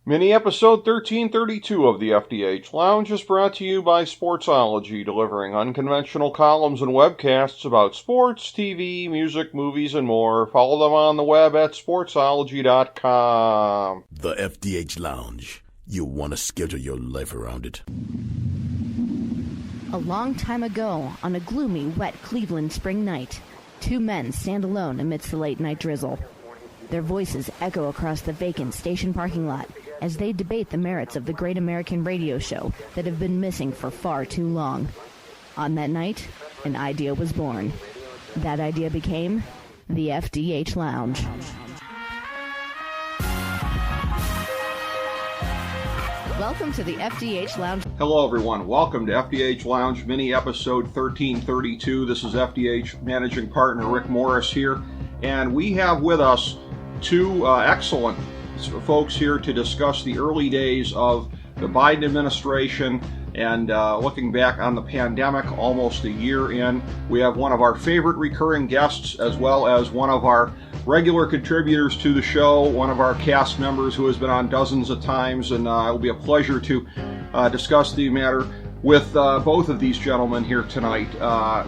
Mini episode 1332 of the FDH Lounge is brought to you by Sportsology, delivering unconventional columns and webcasts about sports, TV, music, movies, and more. Follow them on the web at sportsology.com. The FDH Lounge. You want to schedule your life around it. A long time ago, on a gloomy, wet Cleveland spring night, two men stand alone amidst the late-night drizzle. Their voices echo across the vacant station parking lot as they debate the merits of the great American radio show that have been missing for far too long. On that night, an idea was born. That idea became the FDH Lounge. Welcome to the FDH Lounge. Hello, everyone. Welcome to FDH Lounge mini episode 1332. This is FDH managing partner Rick Morris here, and we have with us two excellent folks here to discuss the early days of the Biden administration and looking back on the pandemic almost a year in. We have one of our favorite recurring guests as well as one of our regular contributors to the show, one of our cast members who has been on dozens of times, and it will be a pleasure to discuss the matter with both of these gentlemen here tonight.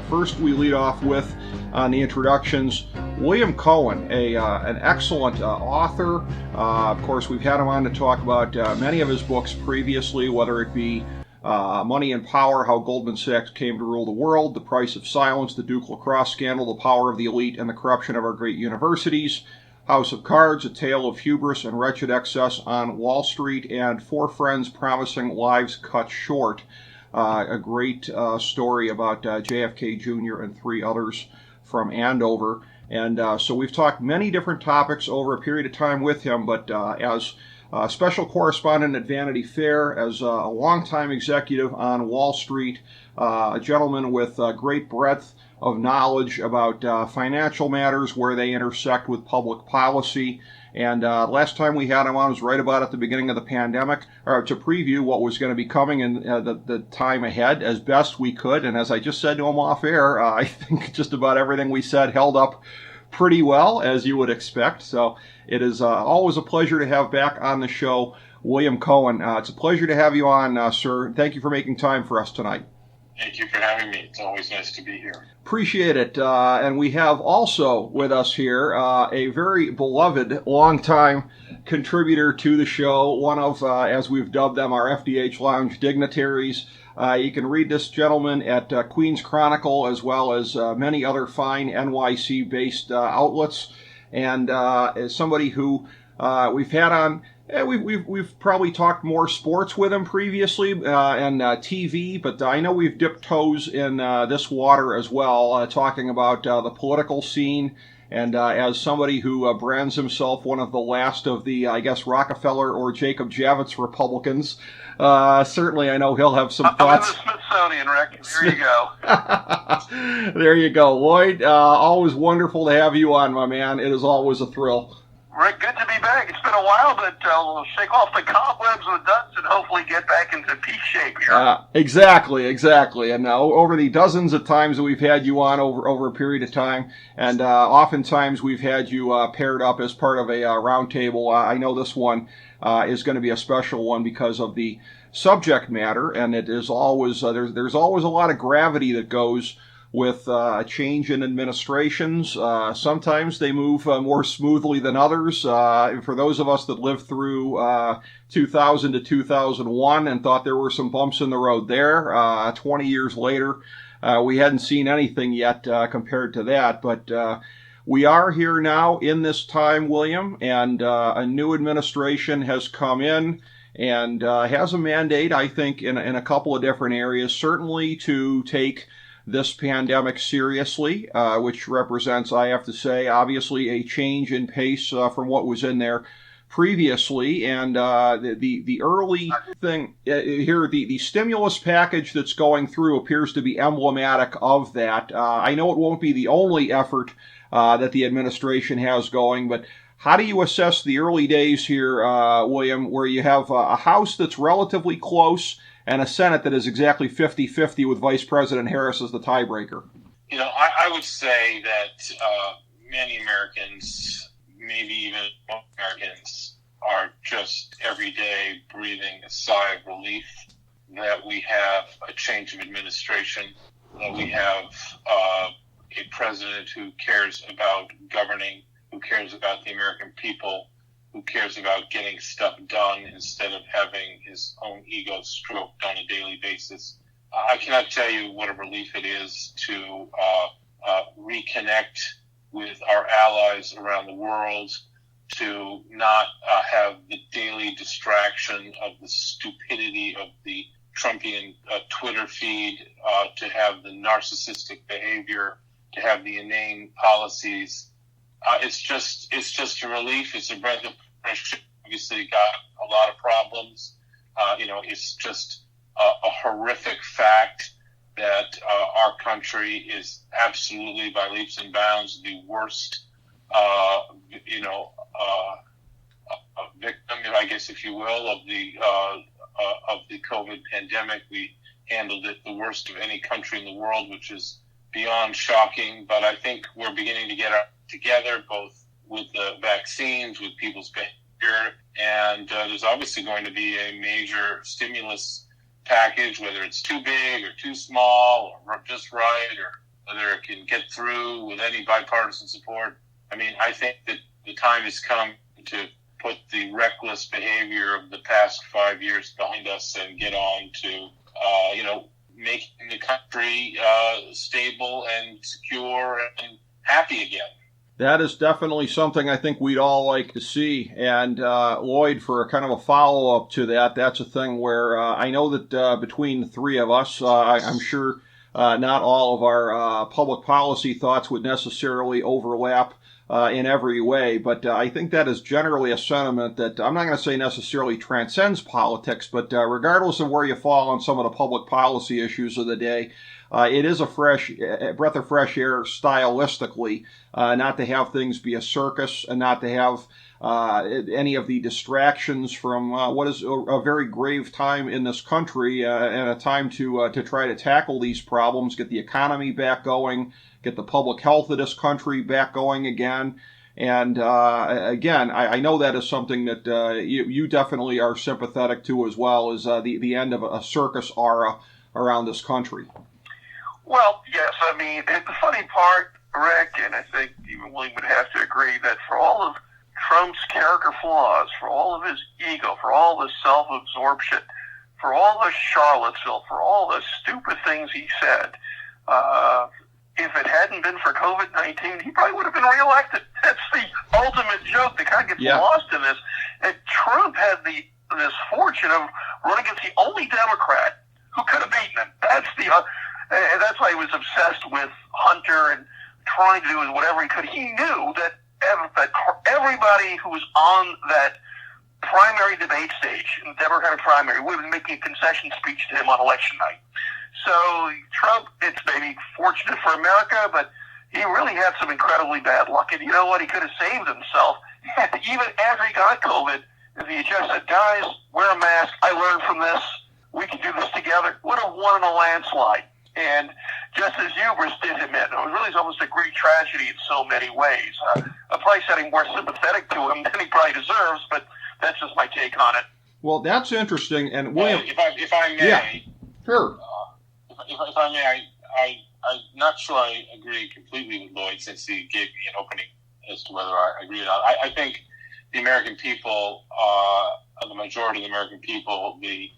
First, we lead off with, on the introductions, William Cohan, an excellent author. Of course, we've had him on to talk about many of his books previously, whether it be Money and Power, How Goldman Sachs Came to Rule the World, The Price of Silence, The Duke Lacrosse Scandal, The Power of the Elite and the Corruption of Our Great Universities, House of Cards, A Tale of Hubris and Wretched Excess on Wall Street, and Four Friends Promising Lives Cut Short. A great story about JFK Jr. and three others from Andover. And so we've talked many different topics over a period of time with him, but as special correspondent at Vanity Fair, as a longtime executive on Wall Street, a gentleman with great breadth of knowledge about financial matters where they intersect with public policy. And last time we had him on was right about at the beginning of the pandemic, or to preview what was going to be coming in the time ahead as best we could. And as I just said to him off air, I think just about everything we said held up pretty well, as you would expect. So it is always a pleasure to have back on the show William Cohan. It's a pleasure to have you on, sir. Thank you for making time for us tonight. Thank you for having me. It's always nice to be here. Appreciate it. And we have also with us here a very beloved, longtime contributor to the show, one of, as we've dubbed them, our FDH Lounge dignitaries. You can read this gentleman at Queen's Chronicle as well as many other fine NYC-based outlets. And as somebody who we've had on, we've probably talked more sports with him previously and TV, but I know we've dipped toes in this water as well, talking about the political scene. And as somebody who brands himself one of the last of the, I guess, Rockefeller or Jacob Javits Republicans, certainly I know he'll have some thoughts. I'm in the Smithsonian, Rick. There you go. There you go. Lloyd, always wonderful to have you on, my man. It is always a thrill. Rick, good to be back. It's been a while, but we'll shake off the cobwebs and the dust and hopefully get back into peak shape here. Exactly. And over the dozens of times that we've had you on over a period of time, and oftentimes we've had you paired up as part of a roundtable. I know this one is going to be a special one because of the subject matter, and it is always there's always a lot of gravity that goes with a change in administrations. Sometimes they move more smoothly than others. For those of us that lived through 2000 to 2001 and thought there were some bumps in the road there, 20 years later, we hadn't seen anything yet compared to that. But we are here now in this time, William, and a new administration has come in and has a mandate, I think, in a couple of different areas, certainly to take this pandemic seriously, which represents, I have to say, obviously a change in pace from what was in there previously. And the early thing here, the stimulus package that's going through appears to be emblematic of that. I know it won't be the only effort that the administration has going, but how do you assess the early days here, William, where you have a House that's relatively close and a Senate that is exactly 50-50 with Vice President Harris as the tiebreaker? You know, I would say that many Americans, maybe even most Americans, are just every day breathing a sigh of relief that we have a change of administration, that we have a president who cares about governing, who cares about the American people, who cares about getting stuff done instead of having his own ego stroked on a daily basis. I cannot tell you what a relief it is to reconnect with our allies around the world, to not have the daily distraction of the stupidity of the Trumpian Twitter feed, to have the narcissistic behavior, to have the inane policies. It's just a relief. It's a breath of fresh air. Obviously, got a lot of problems. It's just a horrific fact that our country is absolutely, by leaps and bounds, the worst, victim, I guess, if you will, of the COVID pandemic. We handled it the worst of any country in the world, which is beyond shocking. But I think we're beginning to get together, both with the vaccines, with people's behavior, and there's obviously going to be a major stimulus package, whether it's too big or too small or just right, or whether it can get through with any bipartisan support. I mean, I think that the time has come to put the reckless behavior of the past 5 years behind us and get on to, making the country stable and secure and happy again. That is definitely something I think we'd all like to see. And Lloyd, for a kind of a follow-up to that, that's a thing where I know that between the three of us, I'm sure not all of our public policy thoughts would necessarily overlap in every way, but I think that is generally a sentiment that I'm not going to say necessarily transcends politics, but regardless of where you fall on some of the public policy issues of the day, it is a breath of fresh air stylistically, not to have things be a circus and not to have any of the distractions from what is a very grave time in this country and a time to try to tackle these problems, get the economy back going, get the public health of this country back going again. And again, I know that is something that you definitely are sympathetic to, as well as the end of a circus aura around this country. Well, yes, I mean, the funny part, Rick, and I think even William would have to agree, that for all of Trump's character flaws, for all of his ego, for all the self-absorption, for all the Charlottesville, for all the stupid things he said, if it hadn't been for COVID-19, he probably would have been reelected. That's the ultimate joke that kind of gets lost in this. And Trump had this fortune of running against the only Democrat who could have beaten him. And that's why he was obsessed with Hunter and trying to do whatever he could. He knew that everybody who was on that primary debate stage, in the Democratic primary, would have been making a concession speech to him on election night. So Trump, it's maybe fortunate for America, but he really had some incredibly bad luck. And you know what? He could have saved himself. Even after he got COVID, if he just said, guys, wear a mask, I learned from this, we can do this together, would have won in a landslide. And just as hubris did him in, it was really almost a Greek tragedy in so many ways. I'm probably sounding more sympathetic to him than he probably deserves, but that's just my take on it. Well, that's interesting. And William, if I may, yeah, sure. If I may, I'm not sure I agree completely with Lloyd, since he gave me an opening as to whether I agree or not. I think the American people, the majority of the American people, the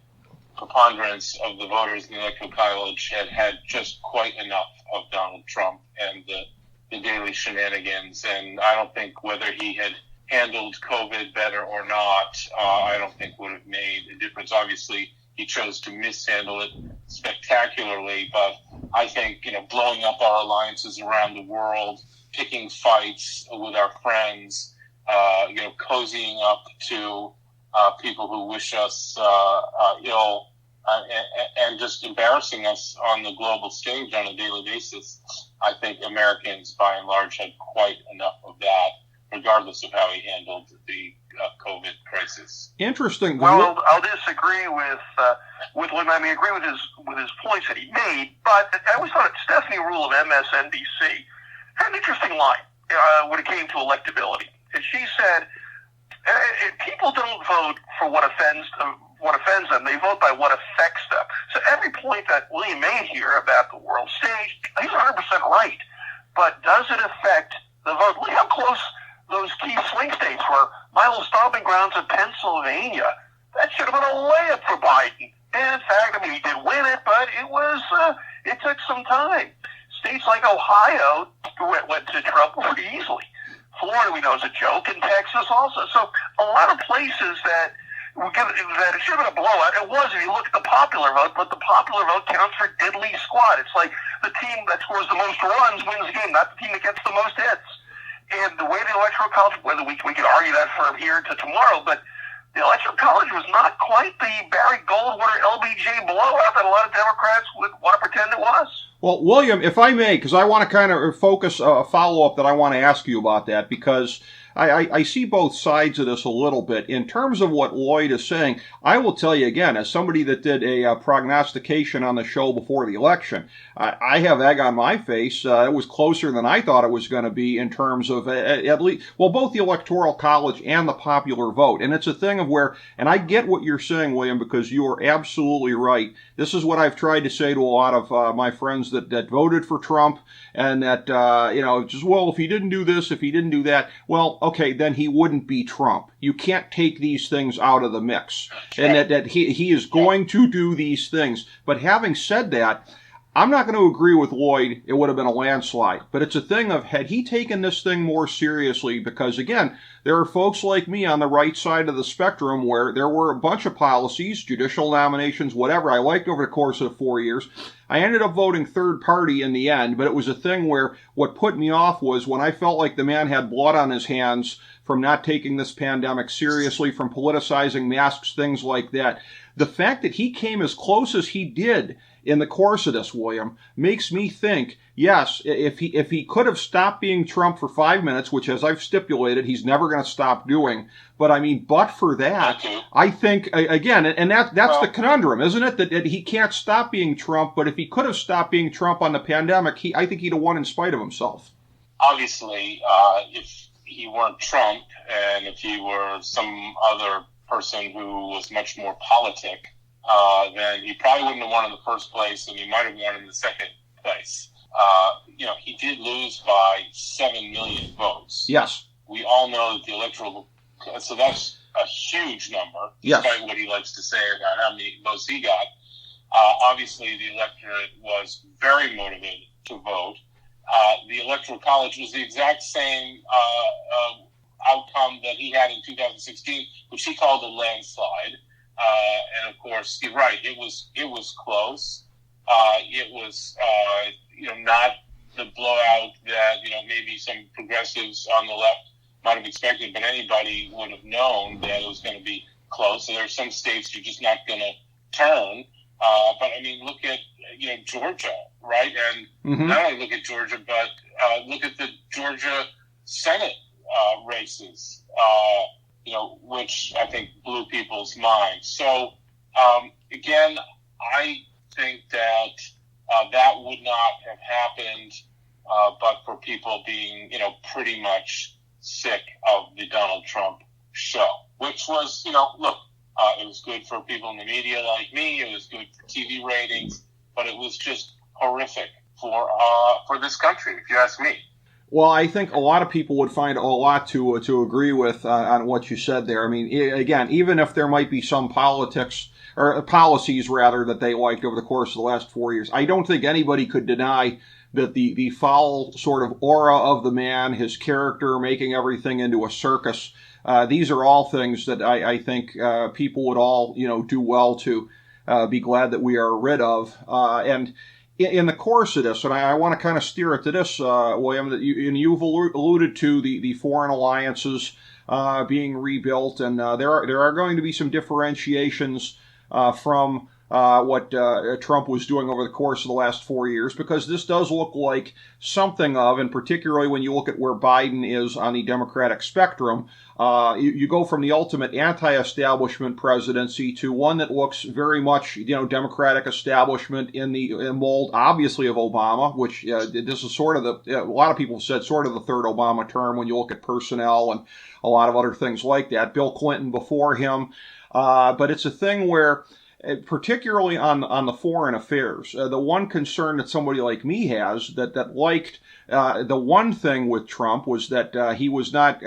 preponderance of the voters in the Electoral College had just quite enough of Donald Trump and the daily shenanigans. And I don't think whether he had handled COVID better or not, I don't think would have made a difference. Obviously, he chose to mishandle it spectacularly, but I think, blowing up our alliances around the world, picking fights with our friends, cozying up to people who wish us ill, and just embarrassing us on the global stage on a daily basis. I think Americans, by and large, had quite enough of that, regardless of how he handled the COVID crisis. Interesting. Well, I'll disagree with William. I mean, agree with his points that he made, but I always thought Stephanie Rule of MSNBC had an interesting line when it came to electability. And she said, People don't vote for what offends them. They vote by what affects them. So every point that William made here about the world stage, he's 100% right. But does it affect the vote? Look how close those key swing states were. My little stomping grounds of Pennsylvania. That should have been a layup for Biden. And in fact, he did win it, but it took some time. States like Ohio went to Trump pretty easily. Florida, we know, is a joke, and Texas also. So a lot of places that it should have been a blowout. It was if you look at the popular vote, but the popular vote counts for diddly squat. It's like the team that scores the most runs wins the game, not the team that gets the most hits. And the way the Electoral College, whether we could argue that from here to tomorrow, but the Electoral College was not quite the Barry Goldwater LBJ blowout that a lot of Democrats would want to pretend it was. Well, William, if I may, because I want to kind of focus a follow-up that I want to ask you about that, because I see both sides of this a little bit. In terms of what Lloyd is saying, I will tell you again, as somebody that did a prognostication on the show before the election, I have egg on my face. It was closer than I thought it was going to be in terms of at least, well, both the Electoral College and the popular vote. And it's a thing of where, and I get what you're saying, William, because you are absolutely right. This is what I've tried to say to a lot of my friends that voted for Trump, and that, just, well, if he didn't do this, if he didn't do that, well, okay, then he wouldn't be Trump. You can't take these things out of the mix. And that he is going to do these things. But having said that, I'm not going to agree with Lloyd, it would have been a landslide. But it's a thing of, had he taken this thing more seriously, because again, there are folks like me on the right side of the spectrum where there were a bunch of policies, judicial nominations, whatever, I liked over the course of 4 years. I ended up voting third party in the end, but it was a thing where what put me off was when I felt like the man had blood on his hands from not taking this pandemic seriously, from politicizing masks, things like that. The fact that he came as close as he did in the course of this, William, makes me think, yes, if he could have stopped being Trump for 5 minutes, which, as I've stipulated, he's never going to stop doing, but I mean, but for that, I think, again, and that's the conundrum, isn't it? That he can't stop being Trump, but if he could have stopped being Trump on the pandemic, I think he'd have won in spite of himself. Obviously, if he weren't Trump, and if he were some other person who was much more politic, then he probably wouldn't have won in the first place, and he might have won in the second place. He did lose by 7 million votes. Yes. We all know that the electoral, so that's a huge number, despite what he likes to say about how many votes he got. Obviously, the electorate was very motivated to vote. The Electoral College was the exact same outcome that he had in 2016, which he called a landslide. And of course, you're right. It was close. It was not the blowout that maybe some progressives on the left might have expected, but anybody would have known that it was going to be close. So there are some states you're just not going to turn. But I mean, look at Georgia, right? And not only look at Georgia, but look at the Georgia Senate races. Which I think blew people's minds. So, again, I think that that would not have happened but for people being, pretty much sick of the Donald Trump show, which was, it was good for people in the media like me. It was good for TV ratings, but it was just horrific for this country, if you ask me. Well, I think a lot of people would find a lot to agree with on what you said there. I mean, again, even if there might be some policies rather that they liked over the course of the last 4 years, I don't think anybody could deny that the foul sort of aura of the man, his character, making everything into a circus, these are all things that I think people would all do well to be glad that we are rid of. And in the course of this, and I want to kind of steer it to this, William, that you've alluded to the foreign alliances being rebuilt, and there are going to be some differentiations from what Trump was doing over the course of the last 4 years, because this does look like something of, and particularly when you look at where Biden is on the Democratic spectrum, you go from the ultimate anti-establishment presidency to one that looks very much, Democratic establishment in the mold, obviously, of Obama, which this is sort of a lot of people have said sort of the third Obama term when you look at personnel and a lot of other things like that. Bill Clinton before him. But it's a thing where, particularly on the foreign affairs, the one concern that somebody like me has that liked the one thing with Trump was that he was not.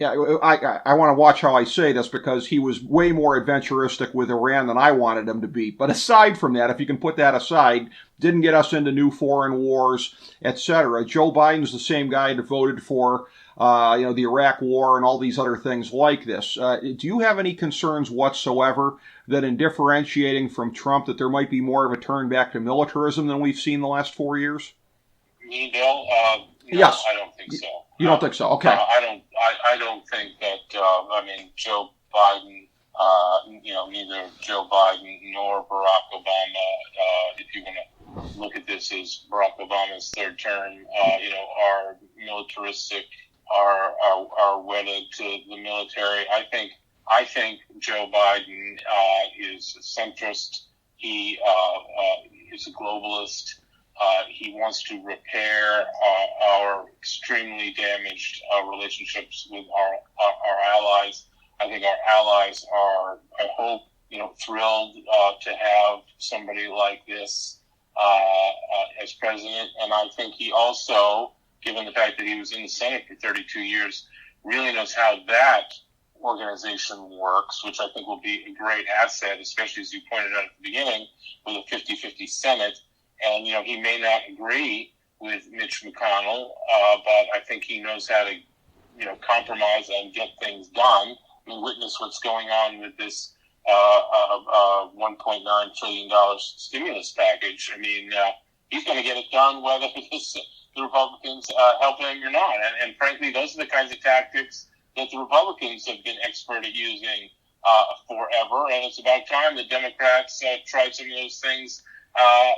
I want to watch how I say this because he was way more adventuristic with Iran than I wanted him to be. But aside from that, if you can put that aside, didn't get us into new foreign wars, etc. Joe Biden's the same guy that voted for the Iraq War and all these other things like this. Do you have any concerns whatsoever that in differentiating from Trump that there might be more of a turn back to militarism than we've seen the last 4 years? Me, Bill? No, yes. I don't think so. You don't think so? Okay. I don't think that. Joe Biden. Neither Joe Biden nor Barack Obama. If you want to look at this as Barack Obama's third term, are militaristic, are wedded to the military. I think Joe Biden is a centrist. He is a globalist. He wants to repair our extremely damaged relationships with our allies. I think our allies are, I hope, thrilled to have somebody like this as president. And I think he also, given the fact that he was in the Senate for 32 years, really knows how that organization works, which I think will be a great asset, especially as you pointed out at the beginning, with a 50-50 Senate. And, he may not agree with Mitch McConnell, but I think he knows how to, compromise and get things done. Witness what's going on with this $1.9 trillion stimulus package. He's going to get it done whether the Republicans help him or not. And frankly, those are the kinds of tactics that the Republicans have been expert at using forever. And it's about time the Democrats tried some of those things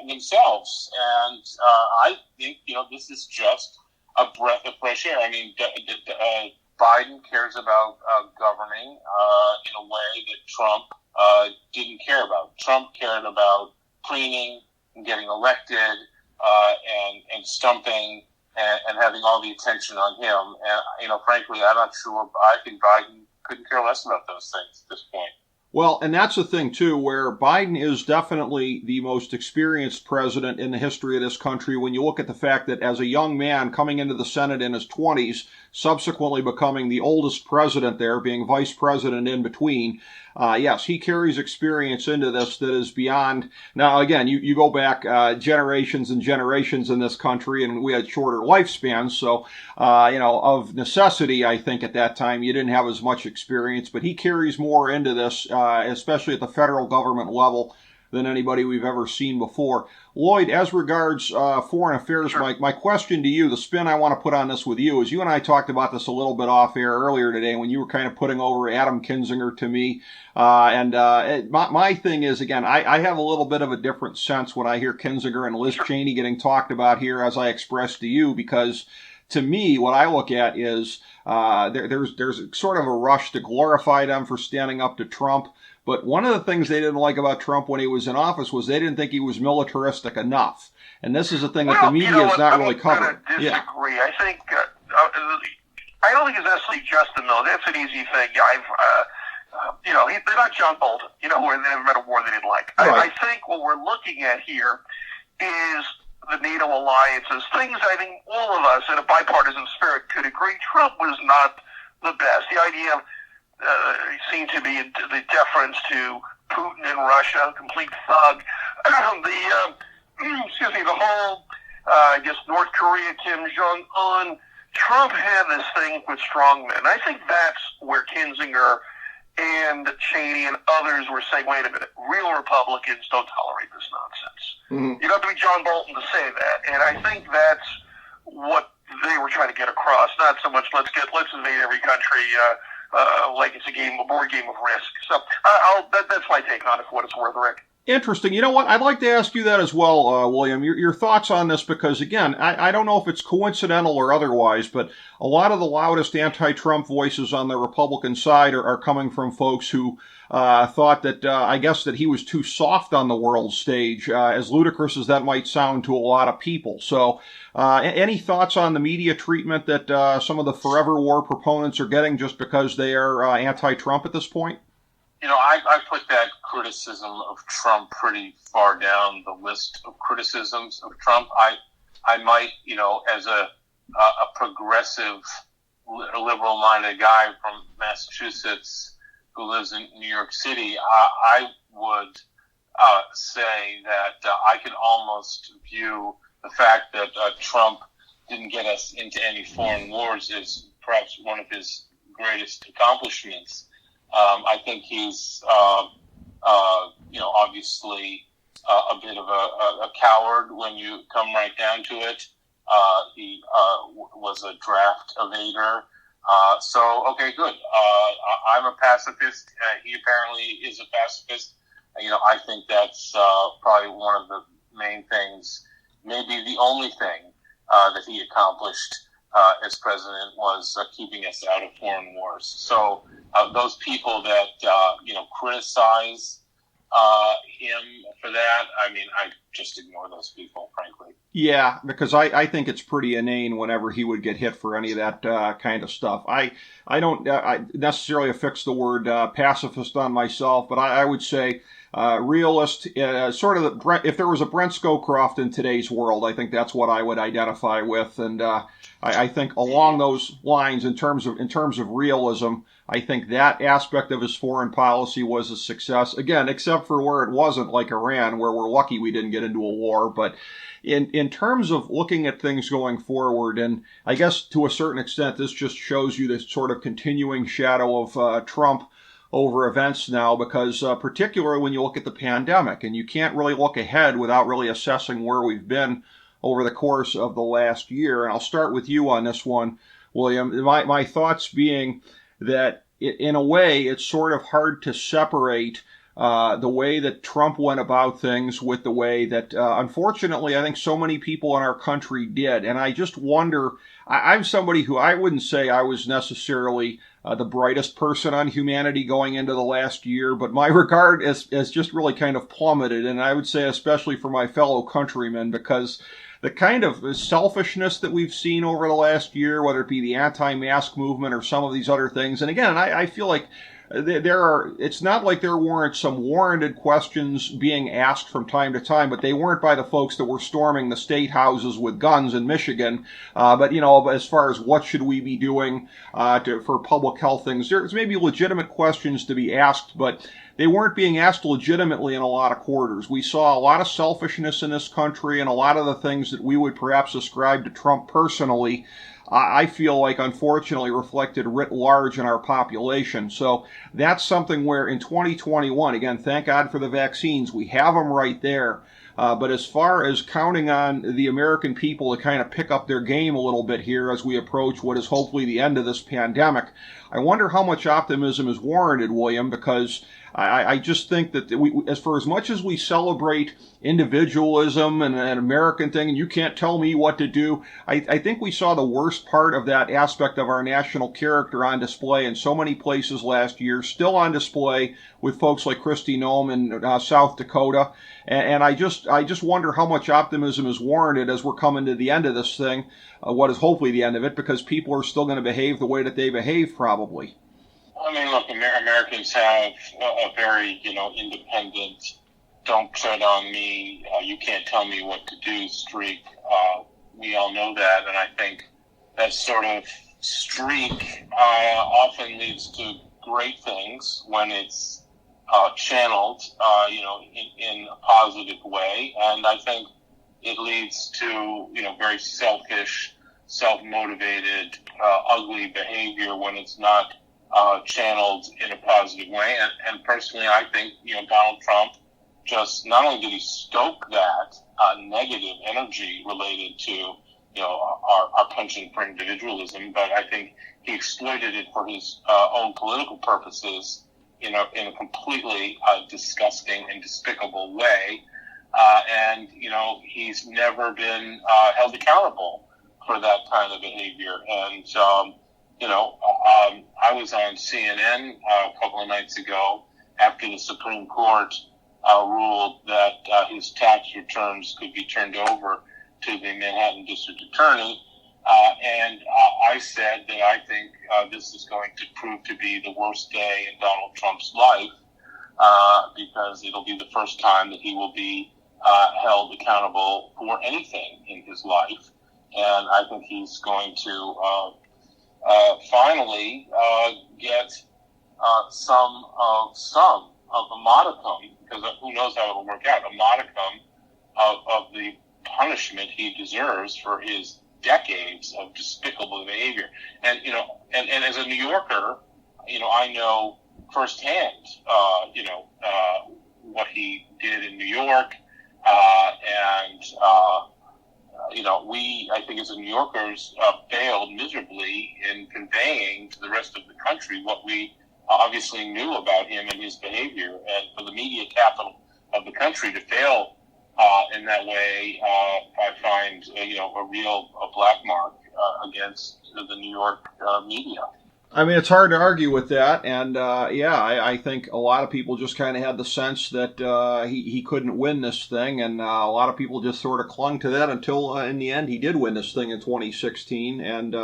themselves. And I think, this is just a breath of fresh air. Biden cares about governing in a way that Trump didn't care about. Trump cared about preening and getting elected and stumping and having all the attention on him. And, frankly, I'm not sure. I think Biden couldn't care less about those things at this point. Well, and that's the thing, too, where Biden is definitely the most experienced president in the history of this country when you look at the fact that as a young man coming into the Senate in his 20s, subsequently becoming the oldest president there, being vice president in between, yes, he carries experience into this that is beyond. Now, again, you go back generations and generations in this country, and we had shorter lifespans, so, of necessity, I think at that time you didn't have as much experience, but he carries more into this, especially at the federal government level, than anybody we've ever seen before. Lloyd, as regards foreign affairs, Sure. my question to you, the spin I want to put on this with you, is you and I talked about this a little bit off air earlier today when you were kind of putting over Adam Kinzinger to me. My thing is, again, I have a little bit of a different sense when I hear Kinzinger and Liz Cheney getting talked about here, as I expressed to you, because to me, what I look at is there's sort of a rush to glorify them for standing up to Trump. But one of the things they didn't like about Trump when he was in office was they didn't think he was militaristic enough. And this is a thing that the media is not really covering. I'm going to disagree. I think, I don't think it's necessarily just the military. That's an easy thing. They're not John Bolton, where they never met a war they didn't like. Right. I think what we're looking at here is the NATO alliances, things I think all of us in a bipartisan spirit could agree Trump was not the best. The idea of seemed to be the deference to Putin in Russia, complete thug. The whole, North Korea, Kim Jong-un. Trump had this thing with strongmen. I think that's where Kinzinger and Cheney and others were saying, wait a minute, real Republicans don't tolerate this nonsense. Mm-hmm. You don't have to be John Bolton to say that. And I think that's what they were trying to get across. Not so much let's invade every country like it's a board game of Risk. So that's my take on it for what it's worth, Rick. Interesting. You know what? I'd like to ask you that as well, William. Your thoughts on this, because again, I don't know if it's coincidental or otherwise, but a lot of the loudest anti-Trump voices on the Republican side are coming from folks who thought that, I guess, that he was too soft on the world stage, as ludicrous as that might sound to a lot of people. So, any thoughts on the media treatment that some of the forever war proponents are getting just because they are anti-Trump at this point? I put that criticism of Trump pretty far down the list of criticisms of Trump. I might, as a progressive, liberal-minded guy from Massachusetts who lives in New York City, I would say that I could almost view the fact that Trump didn't get us into any foreign wars as perhaps one of his greatest accomplishments. I think he's, obviously a bit of a coward when you come right down to it. He was a draft evader. Okay, good. I'm a pacifist. He apparently is a pacifist. I think that's probably one of the main things, maybe the only thing that he accomplished as president was keeping us out of foreign wars. So those people that criticize him for that, I just ignore those people, frankly. Yeah, because I think it's pretty inane whenever he would get hit for any of that kind of stuff. I don't necessarily affix the word pacifist on myself, but I would say realist, sort of if there was a Brent Scowcroft in today's world, I think that's what I would identify with. And I think along those lines, in terms of realism, I think that aspect of his foreign policy was a success. Again, except for where it wasn't, like Iran, where we're lucky we didn't get into a war. But in terms of looking at things going forward, and I guess to a certain extent, this just shows you this sort of continuing shadow of Trump over events now, because particularly when you look at the pandemic, and you can't really look ahead without really assessing where we've been over the course of the last year. And I'll start with you on this one, William. My thoughts being that in a way, it's sort of hard to separate the way that Trump went about things with the way that, unfortunately, I think so many people in our country did. And I just wonder, I'm somebody who I wouldn't say I was necessarily the brightest person on humanity going into the last year, but my regard has just really kind of plummeted. And I would say especially for my fellow countrymen, because the kind of selfishness that we've seen over the last year, whether it be the anti-mask movement or some of these other things. And again, I feel like it's not like there weren't some warranted questions being asked from time to time, but they weren't by the folks that were storming the state houses with guns in Michigan. But as far as what should we be doing for public health things, there's maybe legitimate questions to be asked, but they weren't being asked legitimately in a lot of quarters. We saw a lot of selfishness in this country, and a lot of the things that we would perhaps ascribe to Trump personally, I feel like unfortunately reflected writ large in our population. So that's something where in 2021, again, thank God for the vaccines, we have them right there. But as far as counting on the American people to kind of pick up their game a little bit here as we approach what is hopefully the end of this pandemic, I wonder how much optimism is warranted, William, because I just think that as much as we celebrate individualism and an American thing, and you can't tell me what to do, I think we saw the worst part of that aspect of our national character on display in so many places last year, still on display with folks like Kristi Noem in South Dakota. And I just wonder how much optimism is warranted as we're coming to the end of this thing, what is hopefully the end of it, because people are still going to behave the way that they behave probably. Look, Americans have a very, independent, don't tread on me, you can't tell me what to do streak. We all know that, and I think that sort of streak often leads to great things when it's channeled, in a positive way, and I think it leads to, very selfish, self-motivated, ugly behavior when it's not channeled in a positive way. And personally, I think, Donald Trump just not only did he stoke that negative energy related to, our penchant for individualism, but I think he exploited it for his own political purposes in a completely disgusting and despicable way. And, he's never been held accountable for that kind of behavior. And, I was on CNN a couple of nights ago after the Supreme Court ruled that his tax returns could be turned over to the Manhattan District Attorney. And I said that I think this is going to prove to be the worst day in Donald Trump's life because it'll be the first time that he will be held accountable for anything in his life. And I think he's going to finally get some of a modicum, because who knows how it'll work out, a modicum of the punishment he deserves for his decades of despicable behavior. And, and as a New Yorker, I know firsthand, what he did in New York. We, I think as a New Yorkers, failed miserably in conveying to the rest of the country what we obviously knew about him and his behavior. And for the media capital of the country to fail in that way, I find, a real black mark against the New York media. I mean, it's hard to argue with that, and I think a lot of people just kind of had the sense that he couldn't win this thing, and a lot of people just sort of clung to that until in the end he did win this thing in 2016. And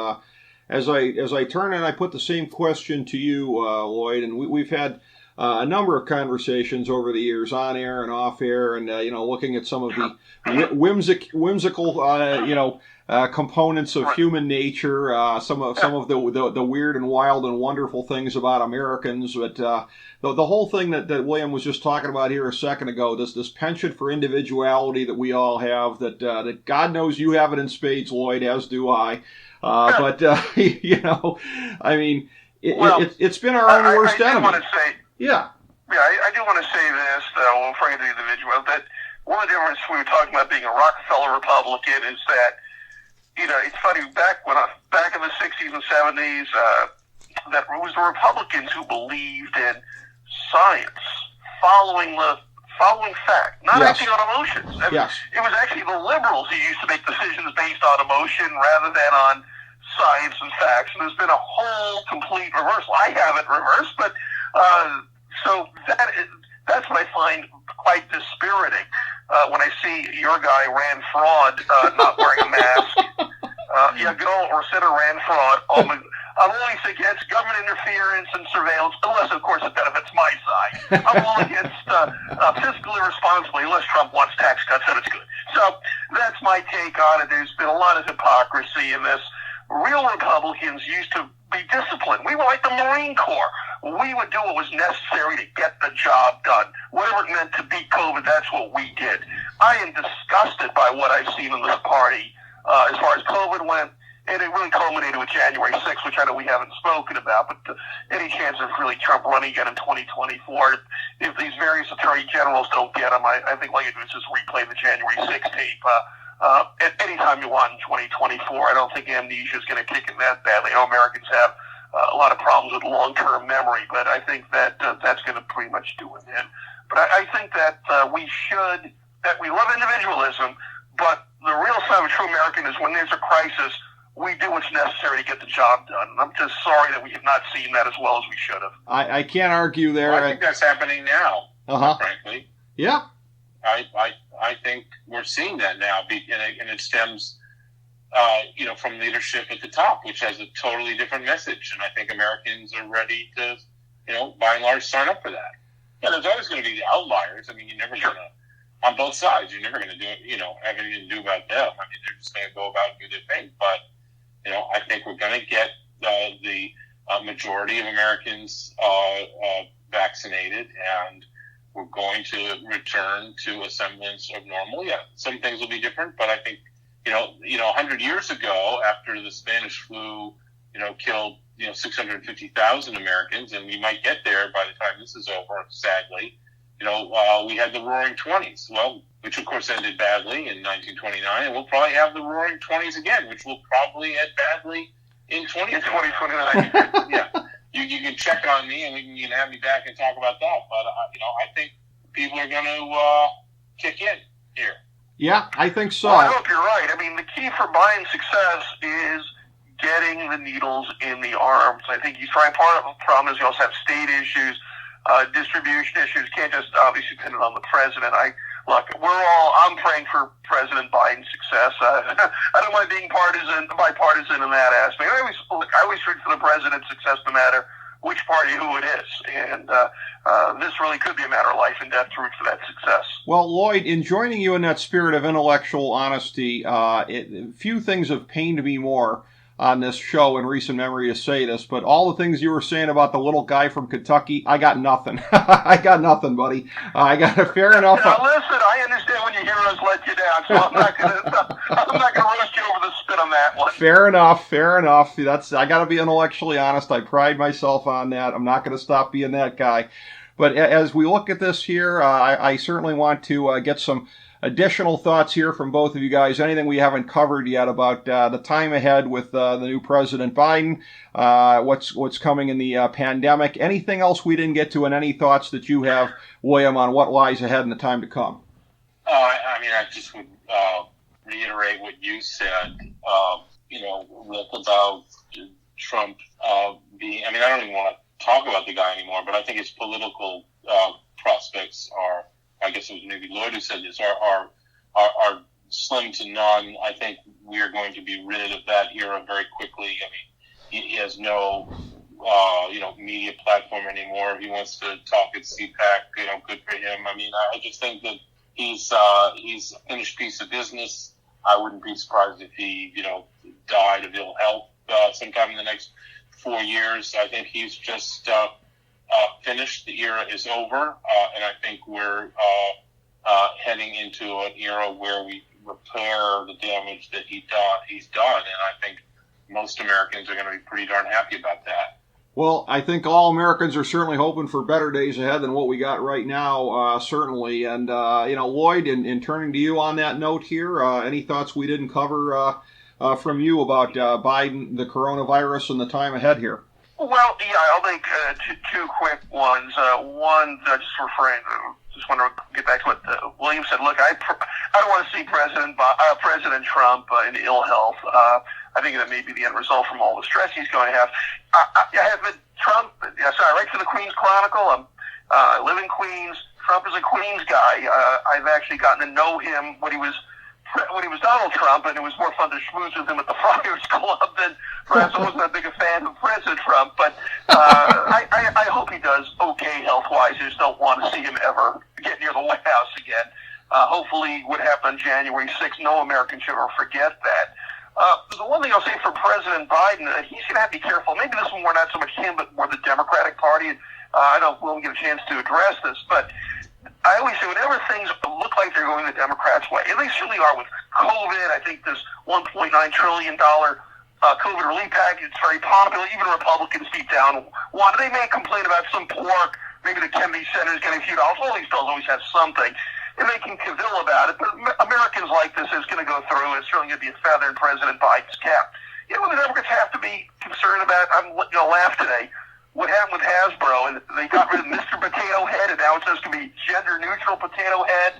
as I turn and I put the same question to you, Lloyd, and we've had a number of conversations over the years, on air and off air, and looking at some of the whimsical components of human nature, some of the weird and wild and wonderful things about Americans. But the whole thing that William was just talking about here a second ago, this penchant for individuality that we all have, that God knows you have it in spades, Lloyd, as do I. But I mean, it's been our own worst enemy. I do want to say this, though, referring to the individual, that one of the differences we were talking about being a Rockefeller Republican is that, it's funny, back in the 60s and 70s, that it was the Republicans who believed in science, following fact, not acting on emotions. It was actually the liberals who used to make decisions based on emotion rather than on science and facts. And there's been a whole complete reversal. I have it reversed, but so that's what I find quite dispiriting. When I see your guy ran fraud, not wearing a mask. Ran fraud. I'm always against government interference and surveillance, unless, of course, it benefits my side. I'm all against fiscally responsibility, unless Trump wants tax cuts, and it's good. So that's my take on it. There's been a lot of hypocrisy in this. Real Republicans used to be disciplined. We were like the Marine Corps. We would do what was necessary to get the job done. Whatever it meant to beat COVID, that's what we did. I am disgusted by what I've seen in this party as far as COVID went. And it really culminated with January 6th, which I know we haven't spoken about, but any chance of really Trump running again in 2024, if these various attorney generals don't get him, I think all you do is just replay the January 6th tape. At any time you want in 2024, I don't think amnesia is going to kick in that badly. I know Americans have a lot of problems with long-term memory, but I think that that's going to pretty much do it in. But I think that we love individualism, but the real sign of a true American is when there's a crisis, we do what's necessary to get the job done. And I'm just sorry that we have not seen that as well as we should have. I can't argue there. Well, I think that's happening now, frankly. Yeah. I think we're seeing that now, and it stems, from leadership at the top, which has a totally different message. And I think Americans are ready to, by and large, sign up for that. And there's always going to be the outliers. I mean, you're never going to, on both sides, you're never going to do it, have anything to do about them. I mean, they're just going to go about and do their thing. But, I think we're going to get the majority of Americans vaccinated, and we're going to return to a semblance of normal. Yeah, some things will be different, but I think, 100 years ago, after the Spanish flu, killed, 650,000 Americans, and we might get there by the time this is over, sadly. We had the Roaring 20s, which of course ended badly in 1929, and we'll probably have the Roaring 20s again, which will probably end badly in 2029. Yeah. you can check on me and you can have me back and talk about that. But I think people are going to kick in here. Yeah, I think so. Well, I hope you're right. I mean, the key for Biden's success is getting the needles in the arms. I think he's trying. Part of the problem is you also have state issues, distribution issues. You can't just obviously pin it on the president. I'm praying for President Biden's success. I don't mind being bipartisan in that aspect. I always root for the president's success, no matter which party, who it is. And this really could be a matter of life and death to root for that success. Well, Lloyd, in joining you in that spirit of intellectual honesty, few things have pained me more on this show in recent memory to say this, but all the things you were saying about the little guy from Kentucky, I got nothing. I got nothing, buddy. I got a fair enough. Now, listen, I understand when you hear us let you down, so I'm not gonna roast you over the spit on that one. Fair enough. I got to be intellectually honest. I pride myself on that. I'm not going to stop being that guy. But as we look at this here, I certainly want to get some additional thoughts here from both of you guys. Anything we haven't covered yet about the time ahead with the new President Biden, what's coming in the pandemic, anything else we didn't get to, and any thoughts that you have, William, on what lies ahead in the time to come? I just would reiterate what you said, about Trump being, I don't even want to talk about the guy anymore, but I think his political prospects are, I guess it was maybe Lloyd who said this, are slim to none. I think we are going to be rid of that era very quickly. He has no, media platform anymore. He wants to talk at CPAC, good for him. I just think that he's a finished piece of business. I wouldn't be surprised if he, died of ill health sometime in the next 4 years. I think he's just finished. The era is over, and I think we're heading into an era where we repair the damage that he's done, and I think most Americans are going to be pretty darn happy about that. Well, I think all Americans are certainly hoping for better days ahead than what we got right now, certainly. And, Lloyd, in turning to you on that note here, any thoughts we didn't cover from you about Biden, the coronavirus, and the time ahead here? Well, yeah, I'll make two quick ones. One, just want to get back to what William said. Look, I don't want to see President Trump in ill health. I think that may be the end result from all the stress he's going to have. I write for the Queens Chronicle. I live in Queens. Trump is a Queens guy. I've actually gotten to know him when he was Donald Trump, and it was more fun to schmooze with him at the Friars Club than perhaps I wasn't that big a fan of President Trump. But I hope he does okay health-wise. I just don't want to see him ever get near the White House again. Hopefully what happened on January 6th, no American should ever forget that. The one thing I'll say for President Biden, he's going to have to be careful. Maybe this one more not so much him, but more the Democratic Party. I don't know if we'll get a chance to address this, but I always say whenever things look like they're going the Democrats' way, and they certainly are with COVID. I think this $1.9 trillion COVID relief package is very popular. Even Republicans deep down want. They may complain about some pork. Maybe the Kennedy Center is getting a few dollars. All these bills always have something, and they can cavil about it. But Americans like this is going to go through. It's certainly going to be a feather in President Biden's cap. What the Democrats have to be concerned about, I'm laugh today. What happened with Hasbro, and they got rid of Mr. Potato Head, and now it says to be gender-neutral Potato Head.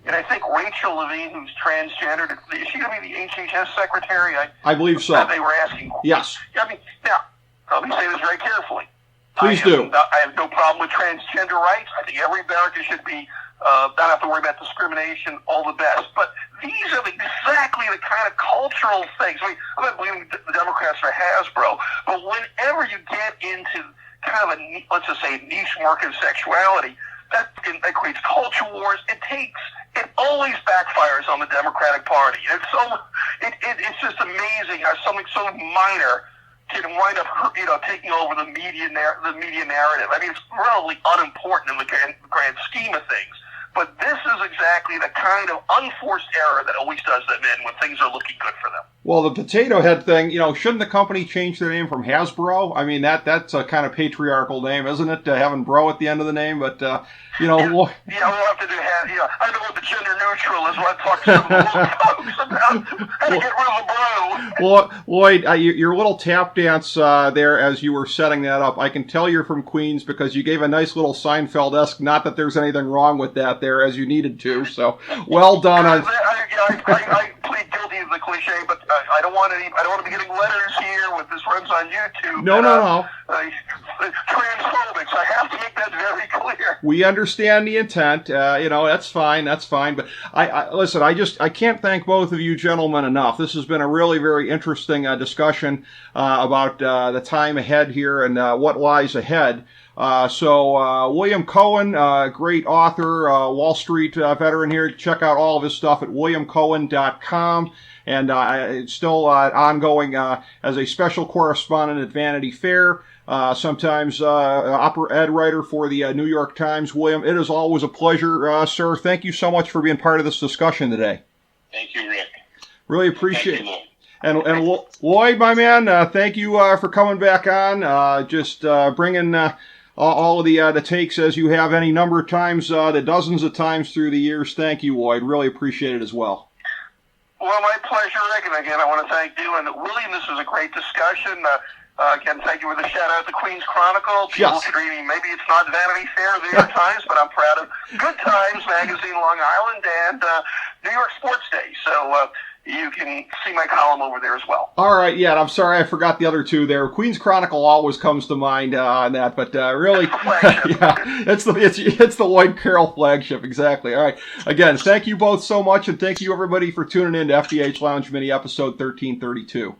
And I think Rachel Levine, who's transgendered, is she going to be the HHS secretary? I believe so. They were asking. Yes. Now, let me say this very carefully. Please do. I have no problem with transgender rights. I think every American should be not have to worry about discrimination, all the best. But these are exactly the kind of cultural things. I'm not blaming the Democrats for Hasbro, but whenever you get into kind of let's just say, niche market of sexuality, that creates culture wars. It always backfires on the Democratic Party. It's just amazing how something so minor can wind up, taking over the media narrative. It's relatively unimportant in the grand scheme of things. But this is exactly the kind of unforced error that always does them in when things are looking good for them. Well, the Potato Head thing, shouldn't the company change their name from Hasbro? I mean, that's a kind of patriarchal name, isn't it? Having bro at the end of the name, but, we'll have to do I know what the gender neutral is. We'll have to talk to some folks about how to get rid of the bro. Well, Lloyd, your little tap dance there as you were setting that up, I can tell you're from Queens because you gave a nice little Seinfeld-esque, not that there's anything wrong with that there, as you needed to, so well done. I plead guilty of the cliche, but I don't want to be getting letters here with this runs on YouTube. No. Transphobics. I have to make that very clear. We understand the intent. That's fine. But I listen. I can't thank both of you gentlemen enough. This has been a really very interesting discussion about the time ahead here and what lies ahead. So William Cohan, great author, Wall Street veteran here. Check out all of his stuff at williamcohan.com. And it's still ongoing as a special correspondent at Vanity Fair, sometimes opera ed writer for the New York Times. William, it is always a pleasure, sir. Thank you so much for being part of this discussion today. Thank you, Rick. Really appreciate it. And Lloyd, my man, thank you for coming back on. Just bringing all of the takes as you have any number of times, the dozens of times through the years. Thank you, Lloyd. Really appreciate it as well. Well, my pleasure, Rick. And again, I want to thank you. And William, this was a great discussion. Again, thank you for the shout out to Queen's Chronicle. People treating, maybe it's not Vanity Fair or the New York Times, but I'm proud of Good Times Magazine, Long Island, and New York Sports Day. So you can see my column over there as well. All right, yeah, and I'm sorry I forgot the other two there. Queen's Chronicle always comes to mind on that, but really, yeah, it's the Lloyd Carroll flagship, exactly. All right, again, thank you both so much, and thank you everybody for tuning in to FDH Lounge Mini Episode 1332.